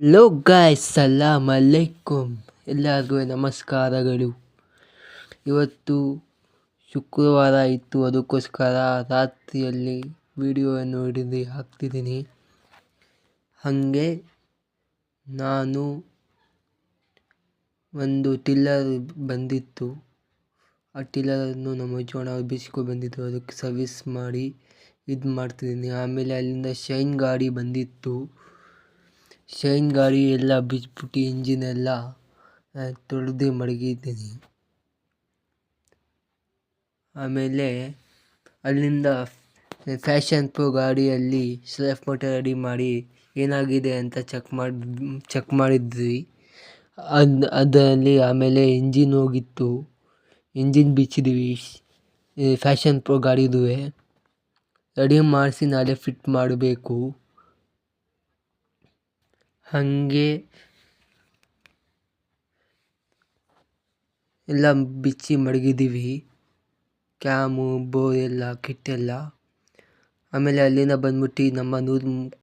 Hello guys, ಸಲಾಮ್ ಅಲೈಕುಮ್. ಎಲ್ಲರಿಗೂ ನಮಸ್ಕಾರಗಳು. ಇವತ್ತು ಶುಕ್ರವಾರ ಇತ್ತು, ಅದಕ್ಕೋಸ್ಕರ ರಾತ್ರಿಯಲ್ಲಿ ವಿಡಿಯೋವನ್ನು ಹಿಡಿದು ಹಾಕ್ತಿದ್ದೀನಿ. ಹಾಗೆ ನಾನು ಒಂದು ಟಿಲ್ಲರ್ ಬಂದಿತ್ತು, ಆ ಟಿಲ್ಲರನ್ನು ನಮ್ಮ ಜೋಣ ಬಿಸ್ಕೊಂಡು ಬಂದಿತ್ತು, ಅದಕ್ಕೆ ಸರ್ವಿಸ್ ಮಾಡಿ ಇದು ಮಾಡ್ತಿದ್ದೀನಿ. ಆಮೇಲೆ ಅಲ್ಲಿಂದ ಶೈನ್ ಗಾಡಿ ಬಂದಿತ್ತು, ಶೈನ್ ಗಾಡಿ ಎಲ್ಲ ಬಿಚ್ಬಿಟ್ಟು ಇಂಜಿನೆಲ್ಲ ತೊಳೆದು ಮಡಗಿದ್ದೀನಿ. ಆಮೇಲೆ ಅಲ್ಲಿಂದ ಫ್ಯಾಷನ್ ಪ್ರೊ ಗಾಡಿಯಲ್ಲಿ ಸೆಲ್ಫ್ ಮೋಟರ್ ರೆಡಿ ಮಾಡಿ ಏನಾಗಿದೆ ಅಂತ ಚೆಕ್ ಮಾಡಿದ್ವಿ. ಅದರಲ್ಲಿ ಆಮೇಲೆ ಇಂಜಿನ್ ಹೋಗಿತ್ತು, ಇಂಜಿನ್ ಬಿಚ್ಚಿದ್ವಿ. ಫ್ಯಾಷನ್ ಪ್ರೊ ಗಾಡಿದು ರೆಡಿ ಮಾಡಿಸಿ ನಾಳೆ ಫಿಟ್ ಮಾಡಬೇಕು. ಹಾಗೆ ಎಲ್ಲ ಬಿಚ್ಚಿ ಮಡಗಿದ್ದೀವಿ, ಕ್ಯಾಮು ಬೋರ್ ಎಲ್ಲ ಕಿಟ್ಟೆಲ್ಲ. ಆಮೇಲೆ ಅಲ್ಲಿಂದ ಬಂದ್ಬಿಟ್ಟು ನಮ್ಮ